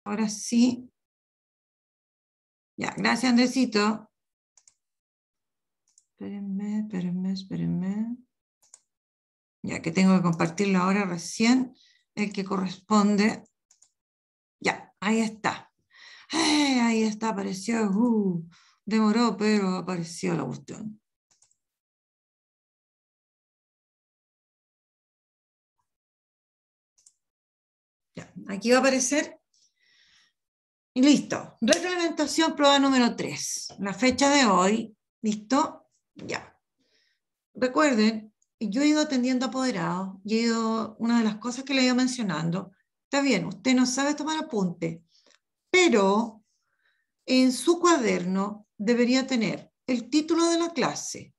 Ahora sí. Ya, gracias, Andresito. Espérenme. Ya que tengo que compartirlo ahora recién, el que corresponde. Ya, ahí está. Ahí está, apareció. Demoró, pero apareció la cuestión. Ya, aquí va a aparecer. Y listo. Reglamentación prueba número 3. La fecha de hoy. ¿Listo? Ya. Recuerden, yo he ido atendiendo apoderados y he ido, una de las cosas que le he ido mencionando, está bien, usted no sabe tomar apunte, pero en su cuaderno debería tener el título de la clase,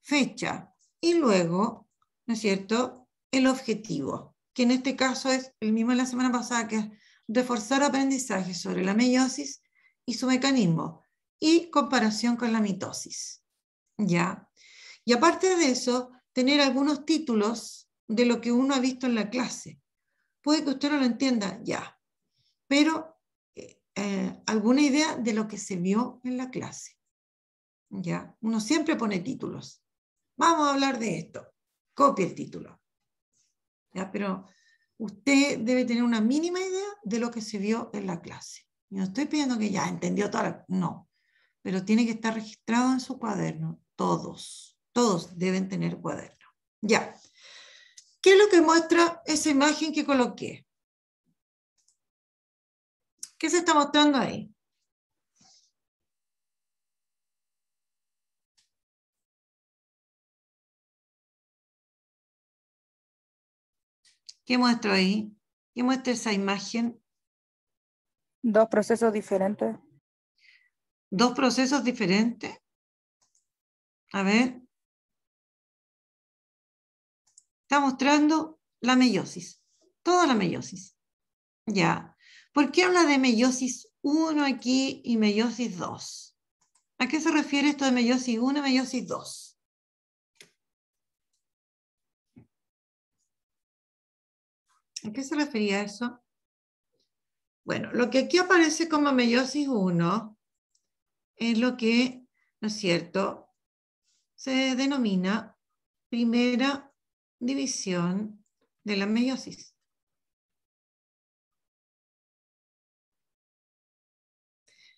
fecha y luego, ¿no es cierto?, el objetivo, que en este caso es el mismo de la semana pasada, que es reforzar aprendizaje sobre la meiosis y su mecanismo y comparación con la mitosis. ¿Ya? Y aparte de eso, tener algunos títulos de lo que uno ha visto en la clase. Puede que usted no lo entienda ya, pero alguna idea de lo que se vio en la clase. ¿Ya? Uno siempre pone títulos. Vamos a hablar de esto. Copie el título. ¿Ya? Pero usted debe tener una mínima idea de lo que se vio en la clase. Yo no estoy pidiendo que ya entendió toda la... No, pero tiene que estar registrado en su cuaderno. Todos deben tener cuaderno. Ya. ¿Qué es lo que muestra esa imagen que coloqué? ¿Qué se está mostrando ahí? ¿Qué muestro ahí? ¿Qué muestra esa imagen? Dos procesos diferentes. ¿Dos procesos diferentes? A ver. Está mostrando la meiosis. Toda la meiosis. Ya. ¿Por qué habla de meiosis 1 aquí y meiosis 2? ¿A qué se refiere esto de meiosis 1 y meiosis 2? ¿A qué se refería eso? Bueno, lo que aquí aparece como meiosis 1 es lo que, ¿no es cierto?, se denomina primera división de la meiosis.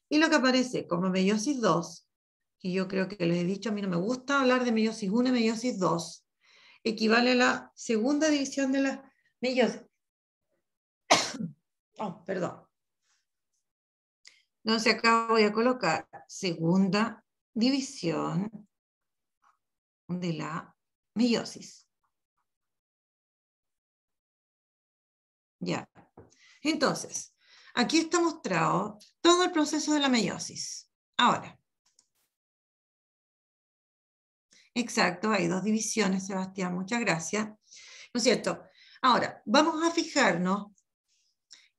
Y lo que aparece como meiosis 2, que yo creo que les he dicho, a mí no me gusta hablar de meiosis 1 y meiosis 2, equivale a la segunda división de la meiosis. Oh, perdón. Entonces acá voy a colocar segunda división de la meiosis. Ya. Entonces, aquí está mostrado todo el proceso de la meiosis. Ahora. Exacto, hay dos divisiones, Sebastián, muchas gracias. ¿No es cierto? Ahora, vamos a fijarnos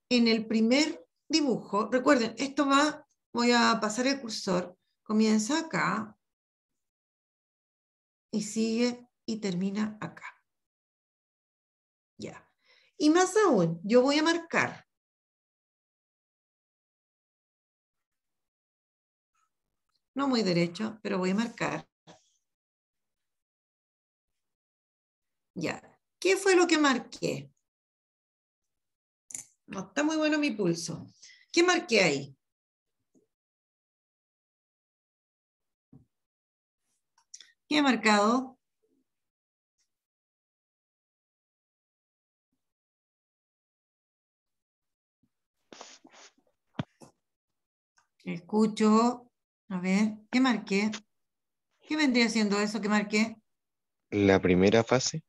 en el primer dibujo. Recuerden, esto va, voy a pasar el cursor, comienza acá y sigue y termina acá. Ya. Y más aún, yo voy a marcar. No muy derecho, pero voy a marcar. Ya. ¿Qué fue lo que marqué? No está muy bueno mi pulso. ¿Qué marqué ahí? ¿Qué he marcado? Escucho. A ver, ¿qué marqué? ¿Qué vendría siendo eso que marqué? La primera fase.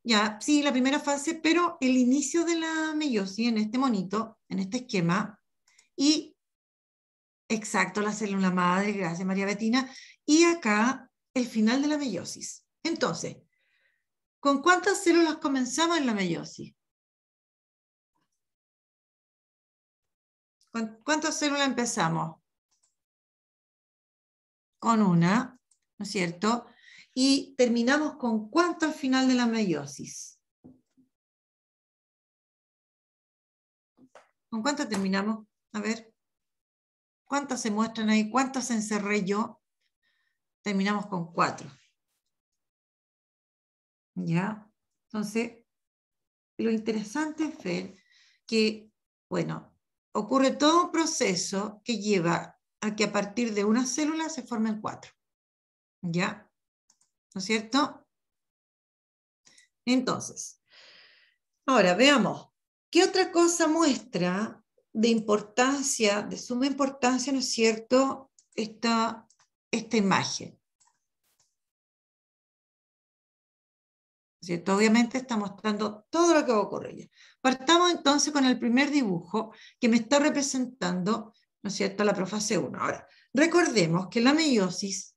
Ya, sí, la primera fase, pero el inicio de la meiosis en este monito, en este esquema, y exacto, la célula madre, gracias María Bettina, y acá el final de la meiosis. Entonces, ¿con cuántas células comenzamos en la meiosis? ¿Con cuántas células empezamos? Con una, ¿no es cierto? Y terminamos con ¿cuánto al final de la meiosis? ¿Con cuántas terminamos? A ver. ¿Cuántas se muestran ahí? ¿Cuántas encerré yo? Terminamos con 4. ¿Ya? Entonces, lo interesante es ver que, bueno, ocurre todo un proceso que lleva a que a partir de una célula se formen 4. ¿Ya? ¿No es cierto? Entonces, ahora veamos, ¿qué otra cosa muestra de importancia, de suma importancia, ¿no es cierto?, esta imagen? ¿Cierto? Obviamente está mostrando todo lo que va a ocurrir. Partamos entonces con el primer dibujo que me está representando, ¿no es cierto?, la profase 1. Ahora, recordemos que la meiosis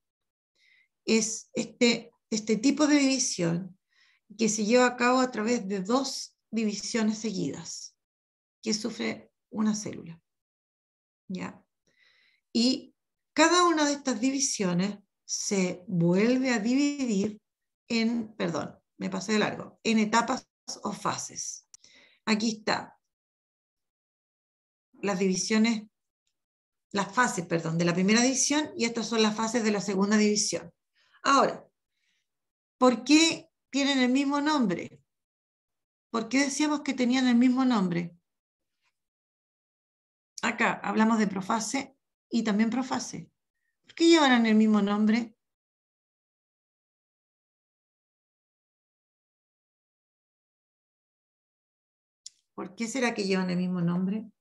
es este tipo de división que se lleva a cabo a través de 2 divisiones seguidas que sufre una célula. ¿Ya? Y cada una de estas divisiones se vuelve a dividir en, perdón, me pasé de largo, en etapas o fases. Aquí está las divisiones, las fases, perdón, de la primera división, y estas son las fases de la segunda división. Ahora, ¿por qué tienen el mismo nombre? ¿Por qué decíamos que tenían el mismo nombre? Acá hablamos de profase y también profase. ¿Por qué llevarán el mismo nombre? ¿Por qué será que llevan el mismo nombre?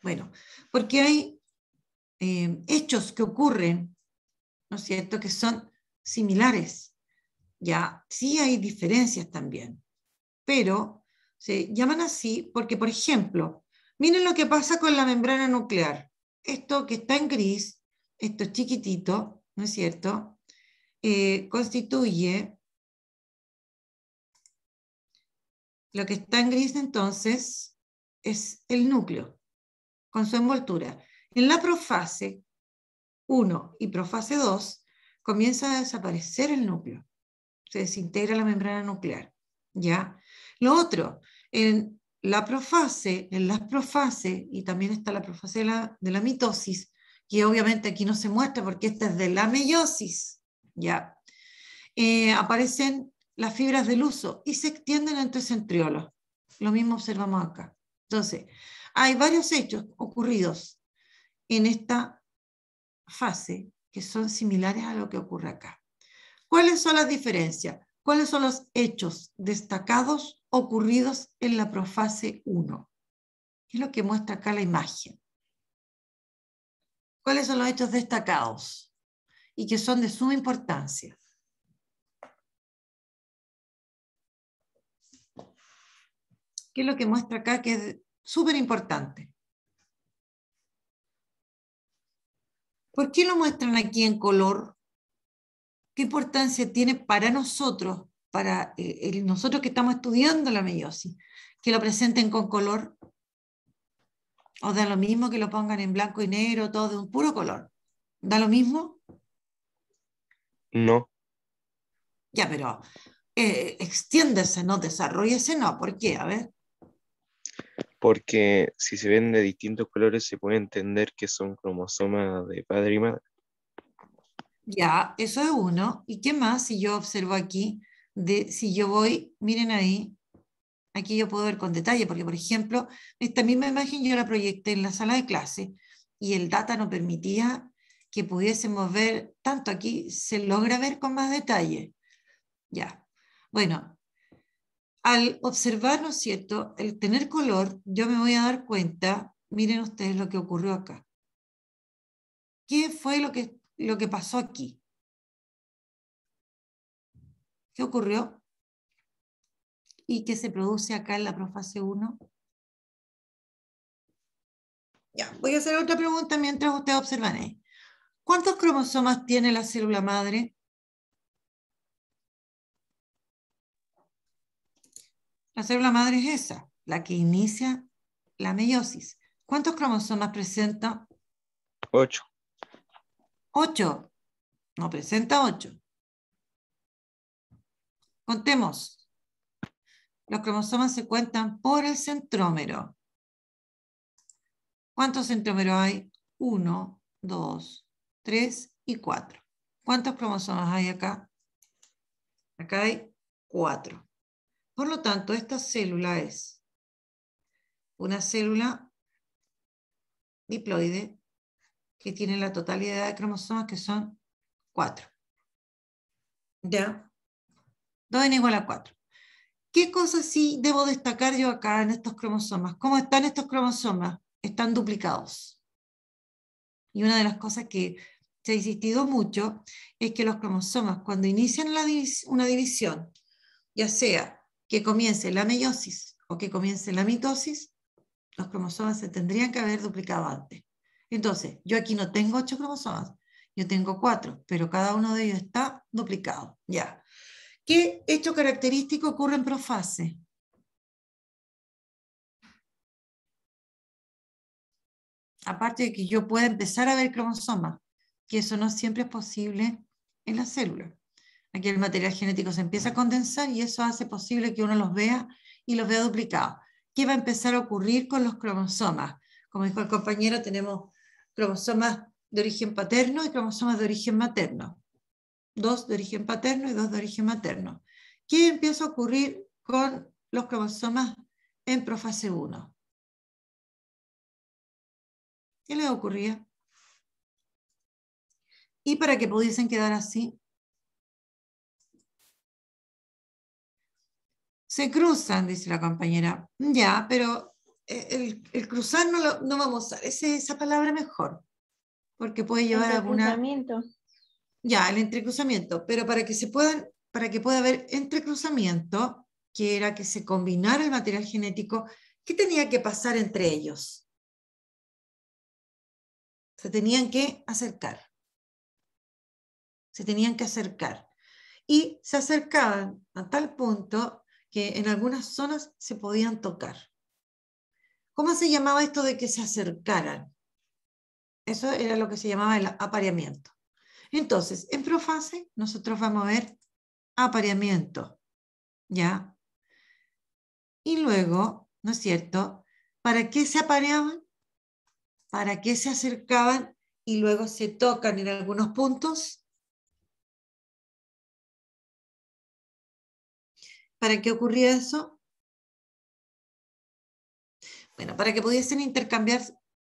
Bueno, porque hay hechos que ocurren, ¿no es cierto?, que son similares. Ya, sí hay diferencias también, pero se llaman así porque, por ejemplo, miren lo que pasa con la membrana nuclear. Esto que está en gris, esto es chiquitito, ¿no es cierto?, constituye, lo que está en gris entonces es el núcleo con su envoltura. En la profase 1 y profase 2 comienza a desaparecer el núcleo, se desintegra la membrana nuclear. ¿Ya? Lo otro, en las profases, y también está la profase de la mitosis, que obviamente aquí no se muestra porque esta es de la meiosis, ¿ya? Aparecen las fibras del huso y se extienden entre centriolos. Lo mismo observamos acá. Entonces, hay varios hechos ocurridos en esta fase que son similares a lo que ocurre acá. ¿Cuáles son las diferencias? ¿Cuáles son los hechos destacados ocurridos en la profase 1? ¿Qué es lo que muestra acá la imagen? ¿Cuáles son los hechos destacados y que son de suma importancia? ¿Qué es lo que muestra acá que es súper importante? ¿Por qué lo muestran aquí en color? ¿Qué importancia tiene para nosotros, para nosotros que estamos estudiando la meiosis, que lo presenten con color? ¿O da lo mismo que lo pongan en blanco y negro, todo de un puro color? ¿Da lo mismo? No, Ya, pero extiéndese, no desarrollese, no. ¿Por qué? A ver. porque si se ven de distintos colores se puede entender que son cromosomas de padre y madre. Ya, eso es uno. ¿Y qué más si yo observo aquí? Si yo voy, miren ahí, aquí yo puedo ver con detalle, porque por ejemplo, esta misma imagen yo la proyecté en la sala de clase y el data no permitía que pudiésemos ver tanto. Aquí se logra ver con más detalle. Ya, bueno, al observar, ¿no es cierto?, el tener color, yo me voy a dar cuenta, miren ustedes lo que ocurrió acá. ¿Qué fue lo que pasó aquí? ¿Qué ocurrió? ¿Y qué se produce acá en la profase 1? Ya, voy a hacer otra pregunta mientras ustedes observan ahí. ¿Cuántos cromosomas tiene la célula madre? La célula madre es esa, la que inicia la meiosis. ¿Cuántos cromosomas presenta? 8. 8. No presenta 8. Contemos. Los cromosomas se cuentan por el centrómero. ¿Cuántos centrómeros hay? 1, 2, 3 y 4. ¿Cuántos cromosomas hay acá? Acá hay 4. Por lo tanto, esta célula es una célula diploide que tiene la totalidad de cromosomas que son 4. ¿Ya? 2n igual a 4. ¿Qué cosas sí debo destacar yo acá en estos cromosomas? ¿Cómo están estos cromosomas? Están duplicados. Y una de las cosas que se ha insistido mucho es que los cromosomas, cuando inician una división, ya sea que comience la meiosis o que comience la mitosis, los cromosomas se tendrían que haber duplicado antes. Entonces, yo aquí no tengo 8 cromosomas, yo tengo 4, pero cada uno de ellos está duplicado. Ya. ¿Qué hecho característico ocurre en profase? Aparte de que yo pueda empezar a ver cromosomas, que eso no siempre es posible en la célula. Aquí el material genético se empieza a condensar y eso hace posible que uno los vea y los vea duplicados. ¿Qué va a empezar a ocurrir con los cromosomas? Como dijo el compañero, tenemos cromosomas de origen paterno y cromosomas de origen materno. 2 de origen paterno y 2 de origen materno. ¿Qué empieza a ocurrir con los cromosomas en profase 1? ¿Qué les ocurría? Y para que pudiesen quedar así, se cruzan, dice la compañera. Ya, pero el cruzar no vamos a usar esa palabra mejor, porque puede llevar a alguna... Entrecruzamiento. Ya, el entrecruzamiento, pero para que pueda haber entrecruzamiento, que era que se combinara el material genético, ¿qué tenía que pasar entre ellos? Se tenían que acercar. Se tenían que acercar. Y se acercaban a tal punto que en algunas zonas se podían tocar. ¿Cómo se llamaba esto de que se acercaran? Eso era lo que se llamaba el apareamiento. Entonces, en profase, nosotros vamos a ver apareamiento, ¿ya? Y luego, ¿no es cierto? ¿Para qué se apareaban? ¿Para qué se acercaban y luego se tocan en algunos puntos? ¿Para qué ocurría eso? Bueno, para que pudiesen intercambiar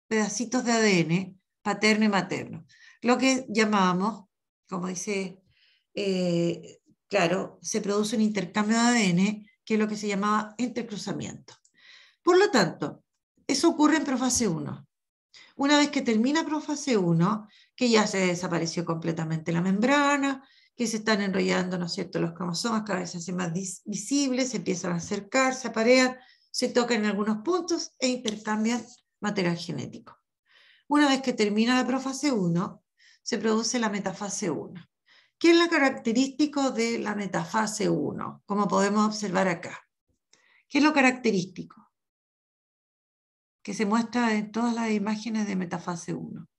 pedacitos de ADN paterno y materno. Lo que llamábamos, como dice, claro, se produce un intercambio de ADN, que es lo que se llamaba entrecruzamiento. Por lo tanto, eso ocurre en profase 1. Una vez que termina profase 1, que ya se desapareció completamente la membrana, que se están enrollando, ¿no es cierto?, los cromosomas cada vez se hacen más visibles, se empiezan a acercar, se aparean, se tocan en algunos puntos e intercambian material genético. Una vez que termina la profase 1, se produce la metafase 1. ¿Qué es lo característico de la metafase 1? Como podemos observar acá. ¿Qué es lo característico? Que se muestra en todas las imágenes de metafase 1.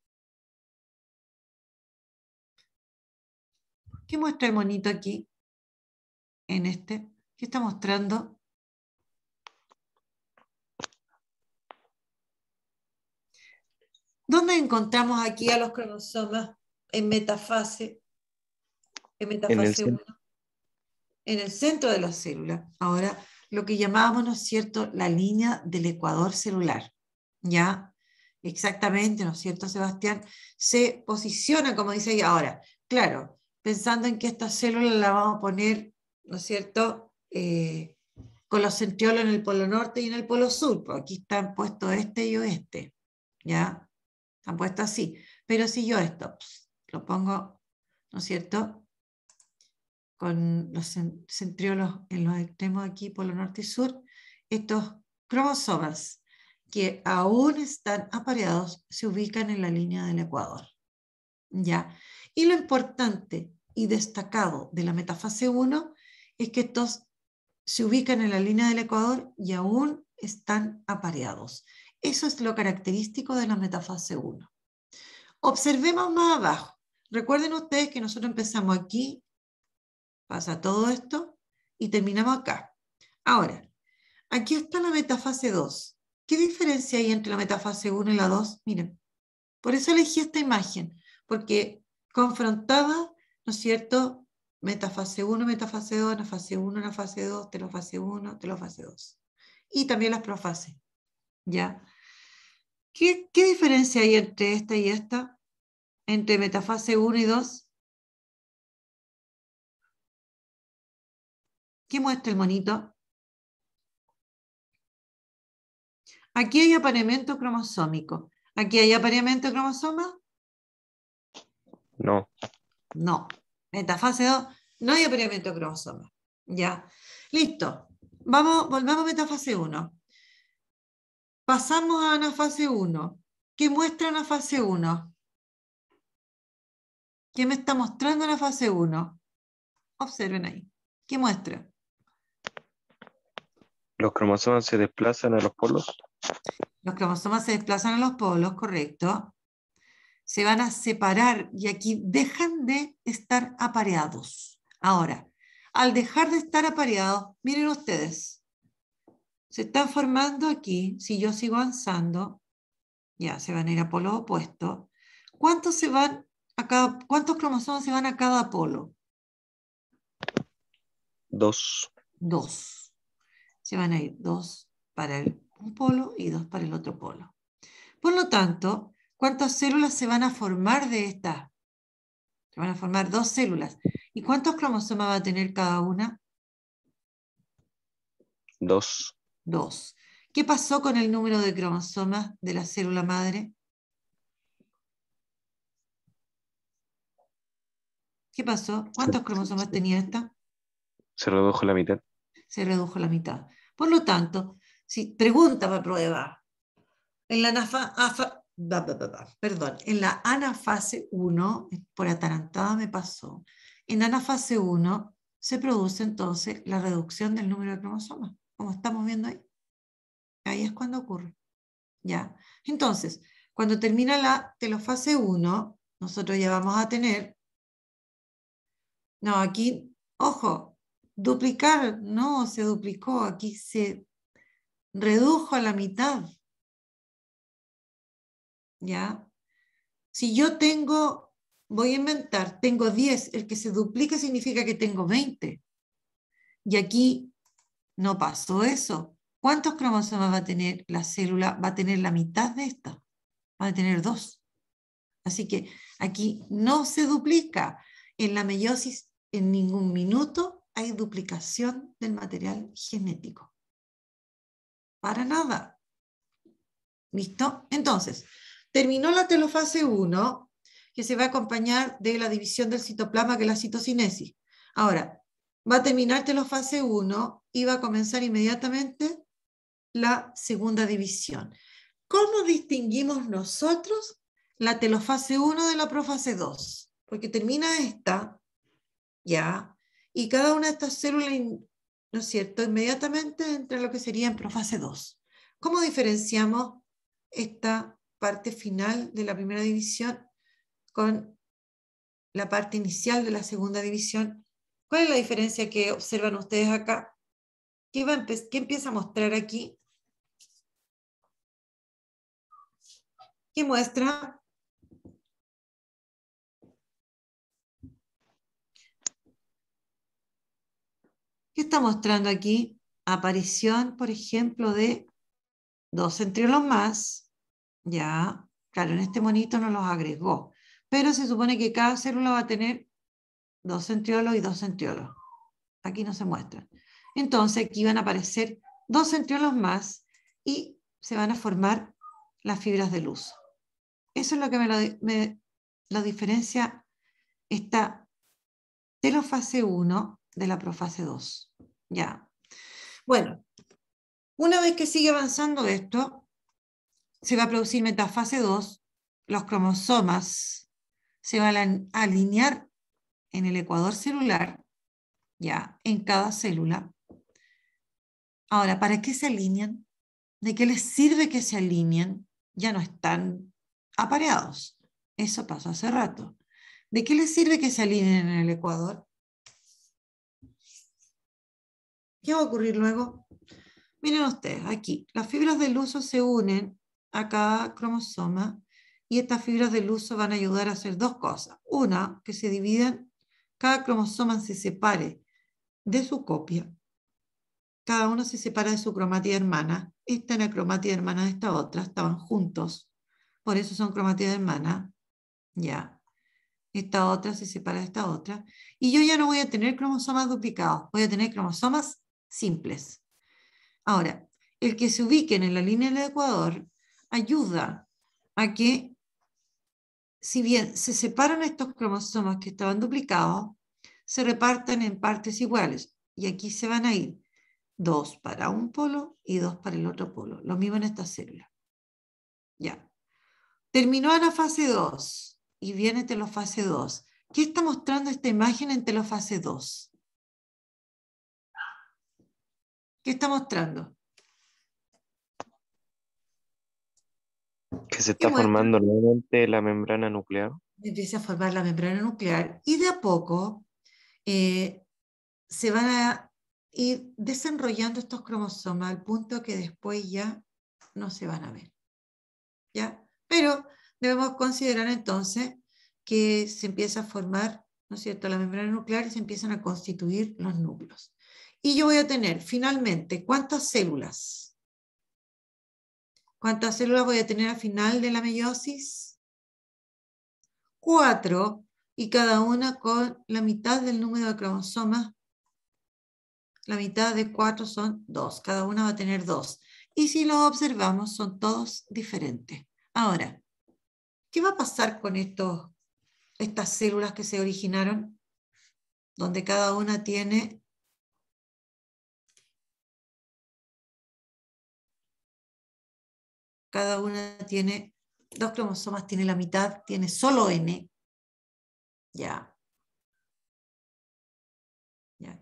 ¿Qué muestra el monito aquí? En este. ¿Qué está mostrando? ¿Dónde encontramos aquí a los cromosomas en metafase? En metafase 1. En el centro de la célula. Ahora, lo que llamábamos, ¿no es cierto?, la línea del ecuador celular. ¿Ya? Exactamente, ¿no es cierto, Sebastián? Se posiciona, como dice ahí ahora. Claro, pensando en que esta célula la vamos a poner, ¿no es cierto?, con los centriolos en el polo norte y en el polo sur. Pues aquí están puestos este y oeste. ¿Ya? Están puestos así. Pero si yo esto lo pongo, ¿no es cierto?, con los centriolos en los extremos aquí, polo norte y sur, estos cromosomas que aún están apareados se ubican en la línea del ecuador. ¿Ya? Y lo importante y destacado de la metafase 1 es que estos se ubican en la línea del ecuador y aún están apareados. Eso es lo característico de la metafase 1. Observemos más abajo. Recuerden ustedes que nosotros empezamos aquí, pasa todo esto y terminamos acá. Ahora, aquí está la metafase 2. ¿Qué diferencia hay entre la metafase 1 y la 2? Miren, por eso elegí esta imagen, porque confrontaba, ¿no es cierto?, metafase 1, metafase 2, anafase 1, anafase 2, telofase 1, telofase 2. Y también las profases, ¿ya? ¿Qué diferencia hay entre esta y esta? Entre metafase 1 y 2. ¿Qué muestra el monito? Aquí hay apareamiento cromosómico. ¿Aquí hay apareamiento de cromosomas? No. No. Metafase 2, no hay apareamiento de cromosomas. Ya. Listo. Volvamos a metafase 1. Pasamos a anafase 1. ¿Qué muestra anafase 1? ¿Qué me está mostrando anafase 1? Observen ahí. ¿Qué muestra? Los cromosomas se desplazan a los polos. Los cromosomas se desplazan a los polos, correcto. Se van a separar y aquí dejan de estar apareados. Ahora, al dejar de estar apareados, miren ustedes, se están formando aquí, si yo sigo avanzando, ya se van a ir a polos opuestos. ¿Cuántos cromosomas se van a cada polo? 2. 2. Se van a ir 2 para un polo y 2 para el otro polo. Por lo tanto, ¿cuántas células se van a formar de estas? Se van a formar 2 células. ¿Y cuántos cromosomas va a tener cada una? 2. 2. ¿Qué pasó con el número de cromosomas de la célula madre? ¿Qué pasó? ¿Cuántos cromosomas tenía esta? Se redujo la mitad. Se redujo a la mitad. Por lo tanto, si pregunta para prueba, en la en la anafase 1, por atarantada me pasó, en anafase 1 se produce entonces la reducción del número de cromosomas, como estamos viendo ahí. Ahí es cuando ocurre. ¿Ya? Entonces, cuando termina la telofase 1, nosotros ya vamos a tener, no, aquí, ojo, duplicar, no se duplicó, aquí se redujo a la mitad. ¿Ya? Si yo tengo, voy a inventar, tengo 10, el que se duplica significa que tengo 20. Y aquí no pasó eso. ¿Cuántos cromosomas va a tener la célula? Va a tener la mitad de esta. Va a tener 2. Así que aquí no se duplica. En la meiosis, en ningún minuto hay duplicación del material genético. Para nada. ¿Listo? Entonces, terminó la telofase 1, que se va a acompañar de la división del citoplasma, que es la citocinesis. Ahora, va a terminar telofase 1 y va a comenzar inmediatamente la segunda división. ¿Cómo distinguimos nosotros la telofase 1 de la profase 2? Porque termina esta, ya, y cada una de estas células, ¿no es cierto?, inmediatamente entra en lo que sería en profase 2. ¿Cómo diferenciamos esta parte final de la primera división con la parte inicial de la segunda división? ¿Cuál es la diferencia que observan ustedes acá? ¿Qué empieza a mostrar aquí? ¿Qué muestra? ¿Qué está mostrando aquí? Aparición, por ejemplo, de 2 centriolos más. Ya, claro, en este monito no los agregó, pero se supone que cada célula va a tener 2 centriolos y 2 centriolos. Aquí no se muestran. Entonces aquí van a aparecer 2 centriolos más y se van a formar las fibras de luz. Eso es lo que me lo diferencia esta telofase 1 de la profase 2. Ya. Bueno, una vez que sigue avanzando esto, se va a producir metafase 2, los cromosomas se van a alinear en el ecuador celular, ya, en cada célula. Ahora, ¿para qué se alinean? ¿De qué les sirve que se alineen? Ya no están apareados. Eso pasó hace rato. ¿De qué les sirve que se alineen en el ecuador? ¿Qué va a ocurrir luego? Miren ustedes, aquí, las fibras del uso se unen a cada cromosoma y estas fibras del uso van a ayudar a hacer dos cosas. Una, que se dividan, cada cromosoma se separe de su copia. Cada uno se separa de su cromatida hermana. Esta es la cromatida hermana de esta otra, estaban juntos. Por eso son cromátidas hermanas. Ya. Esta otra se separa de esta otra. Y yo ya no voy a tener cromosomas duplicados, voy a tener cromosomas simples. Ahora, el que se ubiquen en la línea del ecuador ayuda a que, si bien se separan estos cromosomas que estaban duplicados, se repartan en partes iguales. Y aquí se van a ir 2 para un polo y 2 para el otro polo. Lo mismo en esta célula. Ya. Terminó la fase 2 y viene telofase 2. ¿Qué está mostrando esta imagen en telofase 2? ¿Qué está mostrando? Que se ¿Qué está muestra? formando nuevamente la membrana nuclear. Empieza a formar la membrana nuclear y de a poco se van a ir desenrollando estos cromosomas al punto que después ya no se van a ver. ¿Ya? Pero debemos considerar entonces que se empieza a formar, ¿no es cierto?, la membrana nuclear y se empiezan a constituir los núcleos. Y yo voy a tener finalmente, ¿cuántas células? ¿Cuántas células voy a tener al final de la meiosis? 4, y cada una con la mitad del número de cromosomas. La mitad de 4 son 2, cada una va a tener 2. Y si lo observamos, son todos diferentes. Ahora, ¿qué va a pasar con estas células que se originaron? Donde cada una tiene dos cromosomas, tiene la mitad, tiene solo N. Ya. Ya.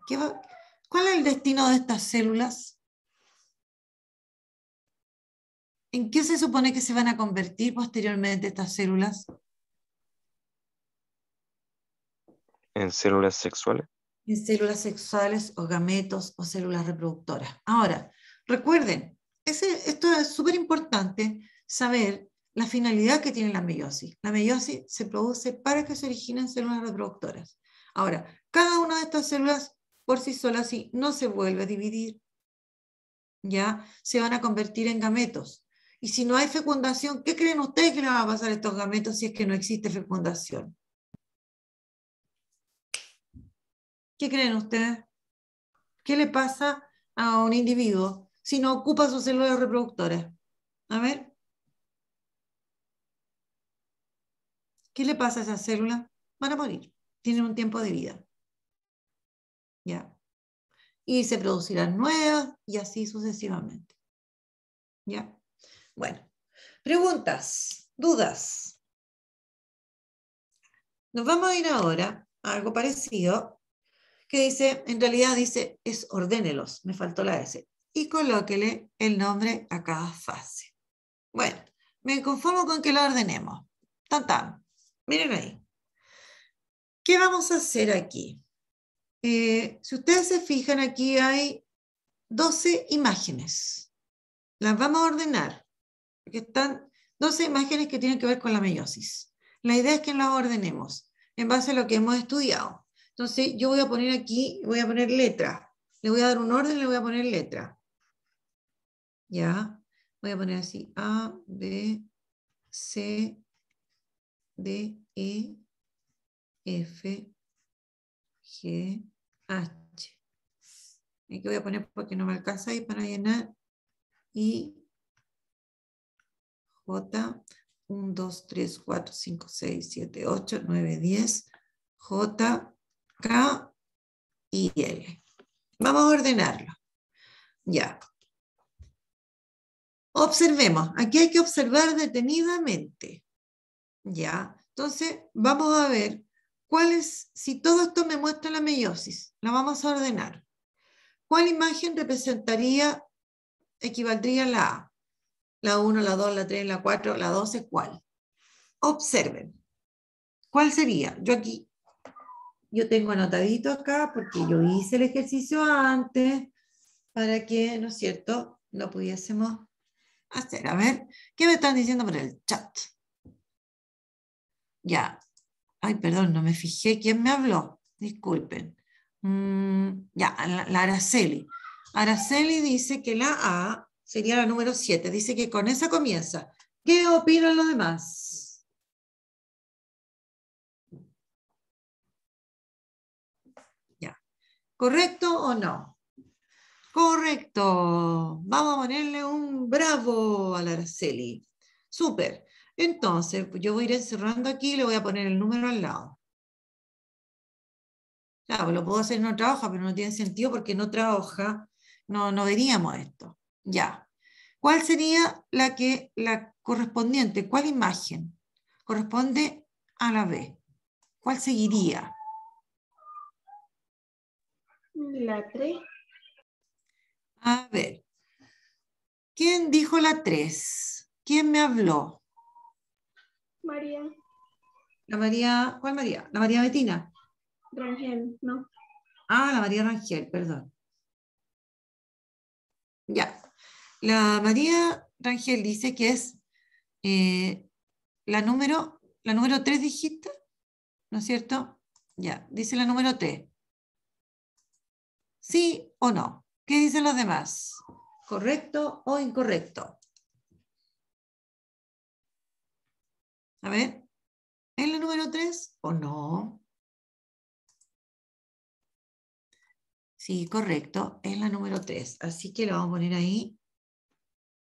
¿Cuál es el destino de estas células? ¿En qué se supone que se van a convertir posteriormente estas células? En células sexuales. En células sexuales o gametos o células reproductoras. Ahora, recuerden, esto es súper importante saber la finalidad que tiene la meiosis. La meiosis se produce para que se originen células reproductoras. Ahora, cada una de estas células por sí sola sí, no se vuelve a dividir. Ya se van a convertir en gametos. Y si no hay fecundación, ¿qué creen ustedes que le va a pasar a estos gametos si es que no existe fecundación? ¿Qué creen ustedes? ¿Qué le pasa a un individuo si no ocupa sus células reproductoras? A ver, ¿qué le pasa a esas células? Van a morir, tienen un tiempo de vida. ¿Ya? Y se producirán nuevas y así sucesivamente. ¿Ya? Bueno, preguntas, dudas. Nos vamos a ir ahora a algo parecido que dice, en realidad dice, es ordénelos, me faltó la S, y colóquele el nombre a cada fase. Bueno, me conformo con que lo ordenemos. Tan, tan. Miren ahí. ¿Qué vamos a hacer aquí? Si ustedes se fijan, aquí hay 12 imágenes. Las vamos a ordenar, porque están 12 imágenes que tienen que ver con la meiosis. La idea es que las ordenemos en base a lo que hemos estudiado. Entonces, yo voy a poner aquí, voy a poner letra. Le voy a dar un orden, le voy a poner letra. ¿Ya? Voy a poner así, A, B, C, D, E, F, G, H. Aquí voy a poner porque no me alcanza ahí para llenar. I, J, 1, 2, 3, 4, 5, 6, 7, 8, 9, 10. J, K y L. Vamos a ordenarlo. Ya. Observemos. Aquí hay que observar detenidamente. Ya. Entonces, vamos a ver si todo esto me muestra la meiosis. La vamos a ordenar. ¿Cuál imagen equivaldría a la A? La 1, la 2, la 3, la 4, la 12, ¿cuál? Observen. ¿Cuál sería? Yo tengo anotadito acá porque yo hice el ejercicio antes. para que, ¿no es cierto?, lo pudiésemos hacer. A ver, ¿qué me están diciendo por el chat? Ya. Ay, perdón, no me fijé quién me habló. Disculpen. Ya, la Araceli. Araceli dice que la A sería la número 7. Dice que con esa comienza. ¿Qué opinan los demás? Ya. ¿Correcto o no? Correcto. Vamos a ponerle un bravo a la Araceli. Súper. Entonces, pues yo voy a ir encerrando aquí y le voy a poner el número al lado. Claro, lo puedo hacer en otra hoja, pero no tiene sentido porque en otra hoja no veríamos esto. Ya. ¿Cuál sería la correspondiente? ¿Cuál imagen corresponde a la B? ¿Cuál seguiría? La 3. A ver. ¿Quién dijo la 3? ¿Quién me habló? María La María, ¿cuál María? La María Betina. Rangel, no. Ah, la María Rangel, perdón. Ya. La María Rangel dice que es la número 3, dijiste, ¿no es cierto? Ya, dice la número 3. ¿Sí o no? ¿Qué dicen los demás? ¿Correcto o incorrecto? A ver, ¿es la número 3 o no? Sí, correcto, es la número 3. Así que lo vamos a poner ahí.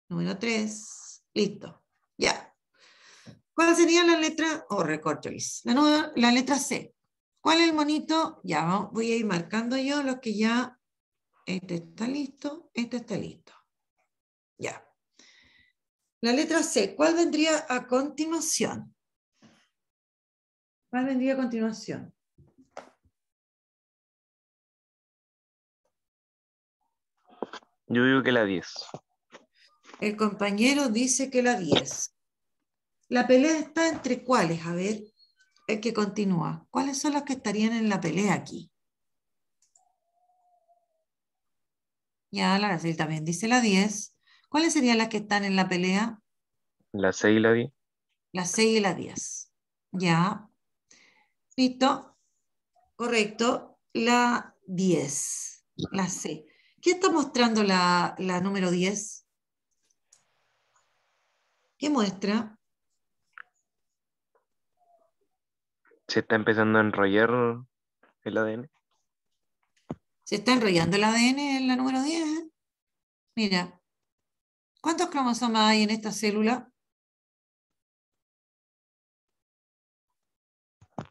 Número 3. Listo. Ya. ¿Cuál sería la letra? Oh, recorcholis. La letra C. ¿Cuál es el monito? Ya, voy a ir marcando yo los que ya. Este está listo, este está listo. Ya. La letra C, ¿cuál vendría a continuación? ¿Cuál vendría a continuación? Yo digo que la 10. El compañero dice que la 10. La pelea está entre cuáles, a ver, el que continúa. ¿Cuáles son los que estarían en la pelea aquí? Ya, la Araceli también dice la 10. ¿Cuáles serían las que están en la pelea? La 6 y la 10. La 6 y la 10. Ya. ¿Listo? Correcto. La 10. La C. ¿Qué está mostrando la número 10? ¿Qué muestra? Se está empezando a enrollar el ADN. Se está enrollando el ADN en la número 10. Mira. ¿Cuántos cromosomas hay en esta célula?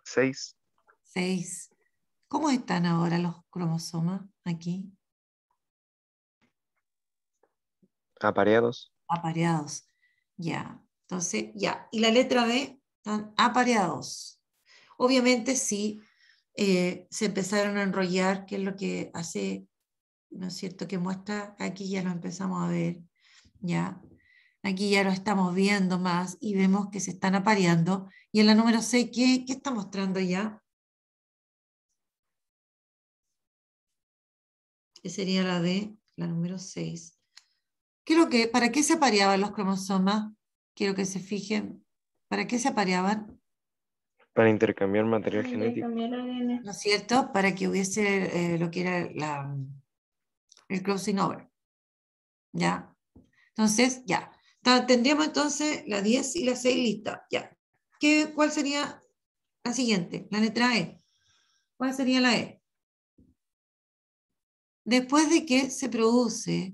6. 6. ¿Cómo están ahora los cromosomas aquí? Apareados. Apareados. Ya. Entonces, ya. ¿Y la letra B? Están apareados. Obviamente sí, se empezaron a enrollar, que es lo que hace, ¿no es cierto?, que muestra, aquí ya lo empezamos a ver, ya. Aquí ya lo estamos viendo más y vemos que se están apareando. Y en la número 6, ¿qué está mostrando ya? Que sería la D, la número 6. ¿Para qué se apareaban los cromosomas? Quiero que se fijen. ¿Para qué se apareaban? Para intercambiar material genético. Cambiar ADN. ¿No es cierto? Para que hubiese lo que era el crossing over. ¿Ya? Entonces, ya. Tendríamos entonces la 10 y la 6 lista. Ya. ¿Cuál sería la siguiente? La letra E. ¿Cuál sería la E? Después de que se produce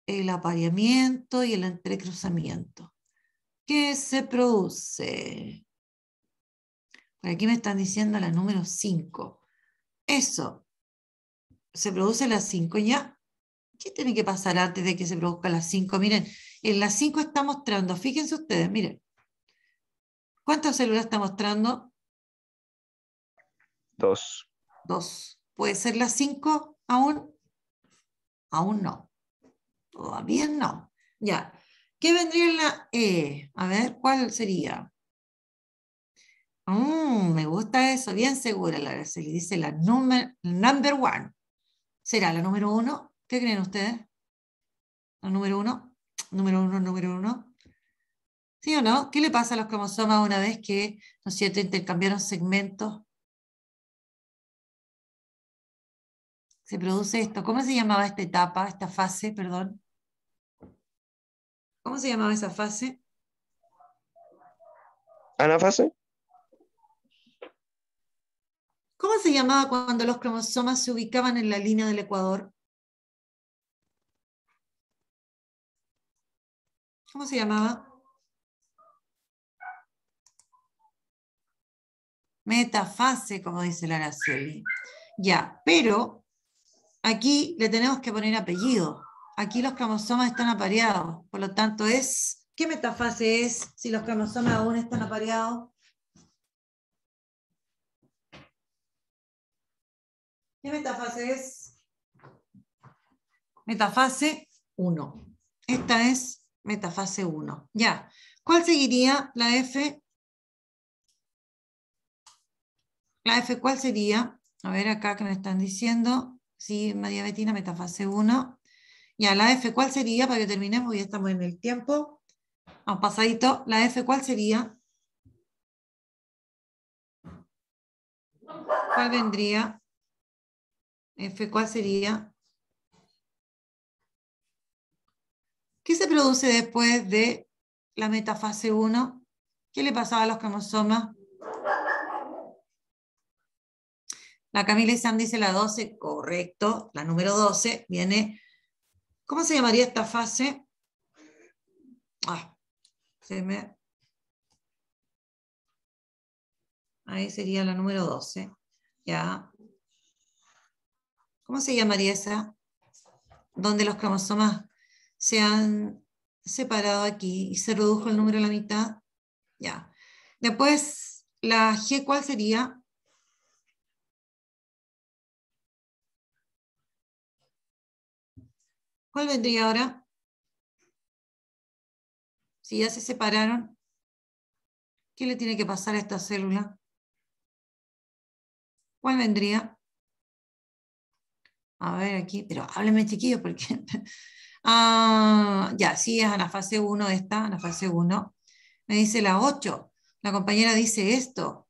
el apareamiento y el entrecruzamiento. ¿Qué se produce? Por aquí me están diciendo la número 5. Eso. Se produce la 5 ya. ¿Qué tiene que pasar antes de que se produzca la 5? Miren, en la 5 está mostrando, fíjense ustedes, miren. ¿Cuántas células está mostrando? 2. 2. ¿Puede ser la 5 aún? Aún no. Todavía no. Ya. ¿Qué vendría en la E? A ver, ¿cuál sería? Me gusta eso, bien segura la Araceli. Dice la number 1. ¿Será la número 1? ¿Qué creen ustedes? ¿El número 1? Número uno. ¿Sí o no? ¿Qué le pasa a los cromosomas una vez que, ¿no es cierto?, intercambiaron segmentos? Se produce esto. ¿Cómo se llamaba esta etapa, esta fase, perdón? ¿Cómo se llamaba esa fase? ¿Anafase? ¿Cómo se llamaba cuando los cromosomas se ubicaban en la línea del ecuador? ¿Cómo se llamaba? Metafase, como dice la Araceli. Ya, pero aquí le tenemos que poner apellido. Aquí los cromosomas están apareados, por lo tanto es... ¿Qué metafase es si los cromosomas aún están apareados? ¿Qué metafase es? Metafase 1. Esta es metafase 1. Ya. ¿Cuál seguiría? La F. La F, ¿cuál sería? A ver acá que me están diciendo. Sí, María Betina, metafase 1. Ya, la F, ¿cuál sería? Para que terminemos, ya estamos en el tiempo. Vamos pasadito. La F, ¿cuál sería? ¿Cuál vendría? F, ¿cuál sería? ¿Qué se produce después de la metafase 1? ¿Qué le pasaba a los cromosomas? La Camila y Sam dice la 12, correcto. La número 12 viene... ¿Cómo se llamaría esta fase? Ahí sería la número 12. Ya. ¿Cómo se llamaría esa? Donde los cromosomas se han separado aquí y se redujo el número a la mitad. Ya. Después, la G, ¿cuál sería? ¿Cuál vendría ahora? Si ya se separaron, ¿qué le tiene que pasar a esta célula? ¿Cuál vendría? A ver aquí, pero háblenme chiquillos porque... ya, sí, es anafase 1 esta, anafase 1. Me dice la 8. La compañera dice esto.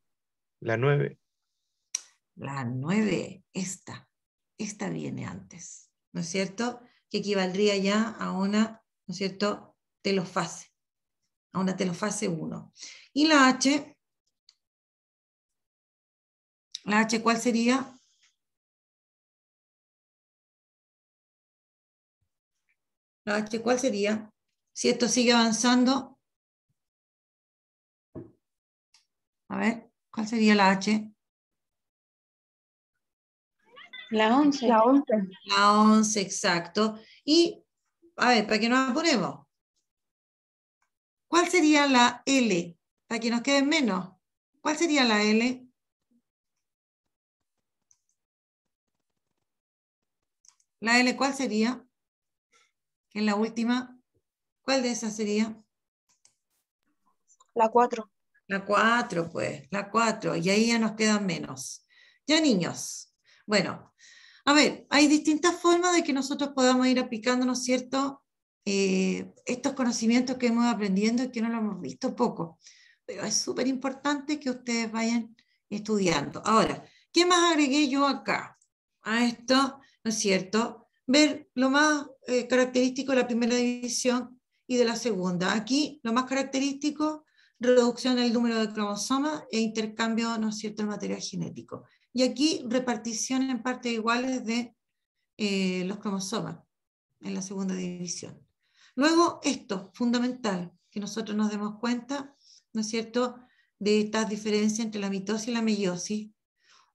La 9. La 9, esta. Esta viene antes, ¿no es cierto? Que equivaldría ya a una, ¿no es cierto?, telofase. A una telofase 1. Y la H, ¿cuál sería? La H, ¿cuál sería? Si esto sigue avanzando. A ver, ¿cuál sería la H? La 11. La 11. La 11, exacto. Y, a ver, para que nos apuremos. ¿Cuál sería la L? Para que nos queden menos. ¿Cuál sería la L? La L, ¿cuál sería? Que es la última. ¿Cuál de esas sería? La 4. La 4, pues, la 4. Y ahí ya nos quedan menos. Ya, niños. Bueno, a ver, hay distintas formas de que nosotros podamos ir aplicando, ¿no es cierto?, estos conocimientos que hemos aprendiendo y que no lo hemos visto poco. Pero es súper importante que ustedes vayan estudiando. Ahora, ¿qué más agregué yo acá? A esto, ¿no es cierto? Ver lo más característico de la primera división y de la segunda. Aquí, lo más característico, reducción del número de cromosomas e intercambio, ¿no es cierto?, del material genético. Y aquí, repartición en partes iguales de los cromosomas en la segunda división. Luego, esto, fundamental, que nosotros nos demos cuenta, ¿no es cierto?, de estas diferencias entre la mitosis y la meiosis,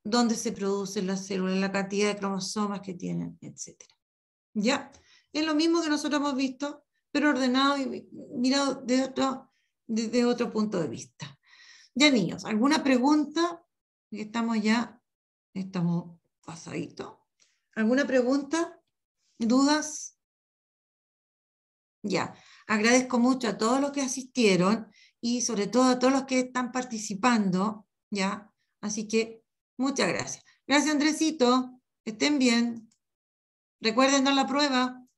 dónde se producen las células, la cantidad de cromosomas que tienen, etc. ¿Ya? Es lo mismo que nosotros hemos visto, pero ordenado y mirado desde otro punto de vista. Ya, niños, ¿alguna pregunta? Estamos pasaditos. ¿Alguna pregunta? ¿Dudas? Ya, agradezco mucho a todos los que asistieron y sobre todo a todos los que están participando, ¿ya? Así que muchas gracias. Gracias, Andresito. Estén bien. Recuerden dar la prueba.